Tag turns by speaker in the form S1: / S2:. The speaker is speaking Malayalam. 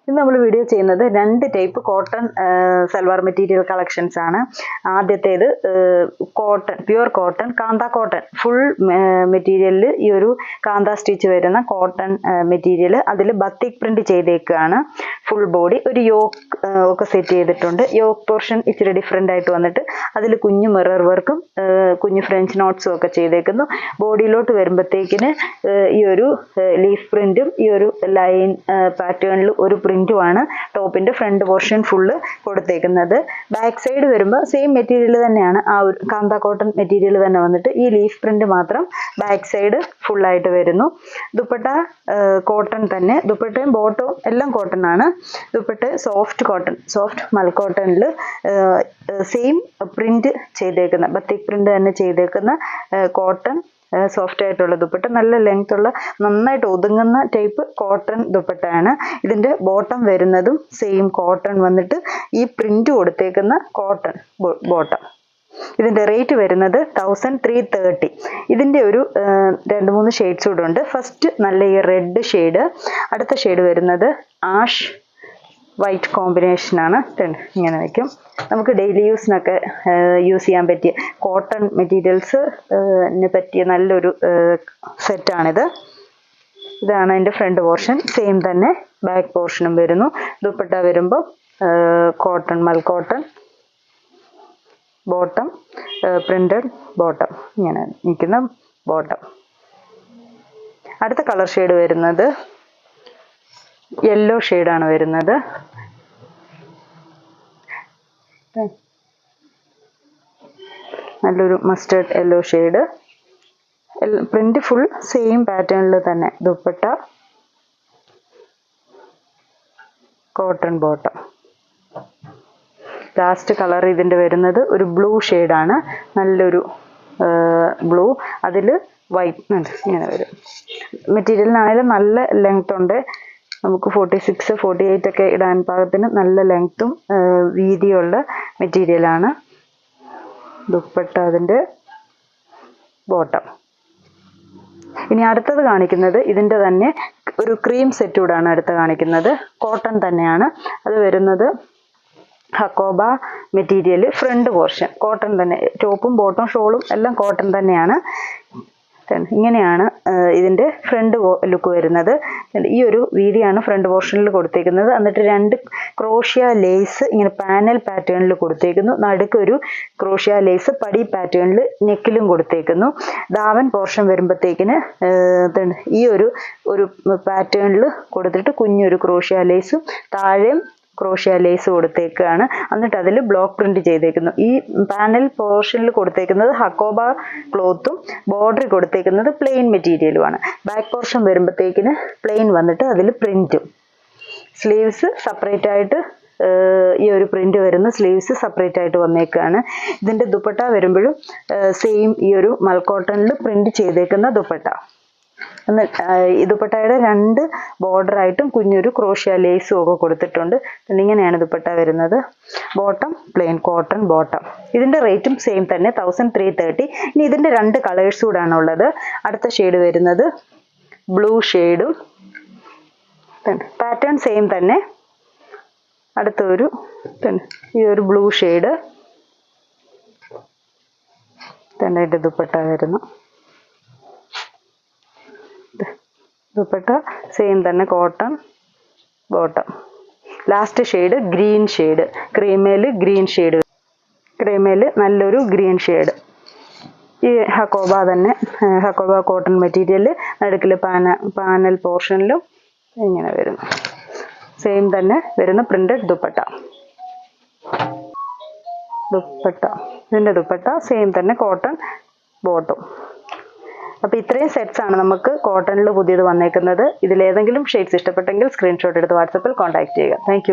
S1: ഇന്ന് നമ്മൾ വീഡിയോ ചെയ്യുന്നത് രണ്ട് type cotton salwar material collections ആണ്. ആദ്യത്തേത് കോട്ടൺ, പ്യുവർ കോട്ടൺ, കാന്ത കോട്ടൺ ഫുൾ മെറ്റീരിയലിൽ ഈ ഒരു കാന്ത സ്റ്റിച്ച് വരുന്ന കോട്ടൺ മെറ്റീരിയൽ, അതിൽ ബത്തിക് പ്രിന്റ് ചെയ്തേക്കാണ്. ഫുൾ ബോഡി ഒരു യോക്ക് ഒക്കെ സെറ്റ് ചെയ്തിട്ടുണ്ട്. യോക്ക് പോർഷൻ ഇച്ചിരി ഡിഫറെൻ്റ് ആയിട്ട് വന്നിട്ട് അതിൽ കുഞ്ഞു മിറർ വർക്കും കുഞ്ഞു ഫ്രഞ്ച് നോട്ട്സും ഒക്കെ ചെയ്തേക്കുന്നു. ബോഡിയിലോട്ട് വരുമ്പോഴത്തേക്കിന് ഈ ഒരു ലീഫ് പ്രിന്റും ഈ ഒരു ലൈൻ പാറ്റേണിൽ ഒരു പ്രിന്റുമാണ് ടോപ്പിന്റെ ഫ്രണ്ട് പോർഷൻ ഫുള്ള് കൊടുത്തേക്കുന്നത്. ബാക്ക് സൈഡ് വരുമ്പോൾ സെയിം മെറ്റീരിയൽ തന്നെയാണ്, ആ ഒരു കാന്ത കോട്ടൺ മെറ്റീരിയൽ തന്നെ വന്നിട്ട് ഈ ലീഫ് പ്രിന്റ് മാത്രം ബാക്ക് സൈഡ് ഫുള്ളായിട്ട് വരുന്നു. ദുപ്പട്ട കോട്ടൺ തന്നെ, ദുപ്പട്ടയും ബോട്ടവും എല്ലാം കോട്ടൺ ആണ്. ദുപ്പട്ട സോഫ്റ്റ് കോട്ടൺ, സോഫ്റ്റ് മൽക്കോട്ടണിൽ സെയിം പ്രിന്റ് ചെയ്തേക്കുന്ന, ബത്തിക് പ്രിന്റ് തന്നെ ചെയ്തേക്കുന്ന കോട്ടൺ സോഫ്റ്റ് ആയിട്ടുള്ള ദുപ്പട്ട, നല്ല ലെങ്ത് ഉള്ള നന്നായിട്ട് ഒതുങ്ങുന്ന ടൈപ്പ് കോട്ടൺ ദുപ്പട്ടയാണ്. ഇതിന്റെ ബോട്ടം വരുന്നതും സെയിം കോട്ടൺ വന്നിട്ട് ഈ പ്രിന്റ് കൊടുത്തേക്കുന്ന കോട്ടൺ ബോട്ടം. ഇതിന്റെ റേറ്റ് വരുന്നത് 1330. ഇതിന്റെ ഒരു 2-3 ഷെയ്ഡ്സ് കൂടെ ഉണ്ട്. ഫസ്റ്റ് നല്ല ഈ റെഡ് ഷെയ്ഡ്, അടുത്ത ഷെയ്ഡ് വരുന്നത് ആഷ് വൈറ്റ് കോമ്പിനേഷനാണ്. ഇങ്ങനെ വയ്ക്കും. നമുക്ക് ഡെയിലി യൂസിനൊക്കെ യൂസ് ചെയ്യാൻ പറ്റിയ കോട്ടൺ മെറ്റീരിയൽസിന് പറ്റിയ നല്ലൊരു സെറ്റാണിത്. ഇതാണ് അതിൻ്റെ ഫ്രണ്ട് പോർഷൻ. സെയിം തന്നെ ബാക്ക് പോർഷനും വരുന്നു. ദുപ്പട്ട വരുമ്പോൾ കോട്ടൺ മൽക്കോട്ടൺ, ബോട്ടം പ്രിന്റഡ് ബോട്ടം, ഇങ്ങനെ നിൽക്കുന്ന ബോട്ടം. അടുത്ത കളർ ഷെയ്ഡ് വരുന്നത് യെല്ലോ ഷെയ്ഡാണ് വരുന്നത്. നല്ലൊരു mustard yellow shade. Print full same പാറ്റേണിൽ തന്നെ. Dupatta cotton bottom. Last colour ഇതിൻ്റെ വരുന്നത് ഒരു ബ്ലൂ ഷെയ്ഡാണ്. നല്ലൊരു ബ്ലൂ, അതിൽ വൈറ്റ് ഇങ്ങനെ വരും. മെറ്റീരിയലിനാണെങ്കിലും നല്ല ലെങ്ത് ഉണ്ട്. നമുക്ക് 46, 48 ഒക്കെ ഇടാൻ പാകത്തിന് നല്ല ലെങ്ത്തും വീതിയുള്ള മെറ്റീരിയലാണ്. ദുപ്പട്ട അതിൻ്റെ ബോട്ടം. ഇനി അടുത്തത് കാണിക്കുന്നത് ഇതിൻ്റെ തന്നെ ഒരു ക്രീം സെറ്റ് കൂടാണ് അടുത്ത് കാണിക്കുന്നത്. കോട്ടൺ തന്നെയാണ്. അത് വരുന്നത് Hakoba material, front portion cotton തന്നെ. ടോപ്പും ബോട്ടും ഷോളും എല്ലാം കോട്ടൺ തന്നെയാണ്. ഇങ്ങനെയാണ് ഇതിൻ്റെ ഫ്രണ്ട് ലുക്ക് വരുന്നത്. ഈ ഒരു വീതിയാണ് ഫ്രണ്ട് പോർഷനിൽ കൊടുത്തേക്കുന്നത്. എന്നിട്ട് 2 ക്രോഷ്യ ലേസ് ഇങ്ങനെ പാനൽ പാറ്റേണിൽ കൊടുത്തേക്കുന്നു. നടുക്കൊരു ക്രോഷ്യ ലേസ് പടി പാറ്റേണിൽ നെക്കിലും കൊടുത്തേക്കുന്നു. ദാവൻ പോർഷൻ വരുമ്പോഴത്തേക്കിന് ഈ ഒരു പാറ്റേണിൽ കൊടുത്തിട്ട് കുഞ്ഞൊരു ക്രോഷ്യ ലേസും താഴെയും ക്രോഷ്യ ലേസ് കൊടുത്തേക്കാണ്. എന്നിട്ട് അതിൽ ബ്ലോക്ക് പ്രിന്റ് ചെയ്തേക്കുന്നു. ഈ പാനൽ പോർഷനിൽ കൊടുത്തേക്കുന്നത് ഹക്കോബ ക്ലോത്തും ബോർഡർ കൊടുത്തേക്കുന്നത് പ്ലെയിൻ മെറ്റീരിയലുമാണ്. ബാക്ക് പോർഷൻ വരുമ്പോഴത്തേക്കിന് പ്ലെയിൻ വന്നിട്ട് അതിൽ പ്രിന്റും. സ്ലീവ്സ് സെപ്പറേറ്റ് ആയിട്ട് ഈ ഒരു പ്രിന്റ് വരുന്ന സ്ലീവ്സ് സെപ്പറേറ്റ് ആയിട്ട് വന്നേക്കാണ്. ഇതിന്റെ ദുപ്പട്ട വരുമ്പോഴും സെയിം ഈ ഒരു മൽക്കോട്ടണിൽ പ്രിന്റ് ചെയ്തേക്കുന്ന ദുപ്പട്ട. ഈ ദുപ്പട്ടയുടെ 2 ബോർഡറായിട്ടും കുഞ്ഞൊരു ക്രോഷ്യ ലേസും ഒക്കെ കൊടുത്തിട്ടുണ്ട്. ഇങ്ങനെയാണ് ദുപ്പട്ട വരുന്നത്. Bottom plain cotton bottom. ഇതിന്റെ റേറ്റും സെയിം തന്നെ 1330. ഇനി ഇതിന്റെ 2 കളേഴ്സ് കൂടാണ് ഉള്ളത്. അടുത്ത ഷെയ്ഡ് വരുന്നത് ബ്ലൂ ഷെയ്ഡും, പാറ്റേൺ സെയിം തന്നെ. അടുത്തൊരു ഈ ഒരു ബ്ലൂ ഷെയ്ഡ് തന്നെ ദുപ്പട്ട വരുന്നു. ദുപ്പട്ട സെയിം തന്നെ cotton bottom. Last shade green shade, ക്രീമേല് ഗ്രീൻ ഷെയ്ഡ്, ക്രീമേല് നല്ലൊരു ഗ്രീൻ ഷെയ്ഡ്. ഈ ഹക്കോബ തന്നെ, ഹക്കോബ കോട്ടൺ മെറ്റീരിയൽ നടുക്കിൽ പാനൽ പോർഷനിലും ഇങ്ങനെ വരും. സെയിം തന്നെ വരുന്ന പ്രിന്റഡ് ദുപ്പട്ട. ദുപ്പട്ട ഇതിൻ്റെ ദുപ്പട്ട സെയിം തന്നെ കോട്ടൺ ബോട്ടും. അപ്പോൾ ഇത്രയും സെറ്റ്സ് ആണ് നമുക്ക് കോട്ടണിൽ പുതിയത് വന്നേക്കുന്നത്. ഇതിലേതെങ്കിലും ഷെയ്ഡ്സ് ഇഷ്ടപ്പെട്ടെങ്കിൽ സ്ക്രീൻഷോട്ട് എടുത്ത് വാട്സപ്പിൽ കോൺടാക്ട് ചെയ്യുക. താങ്ക്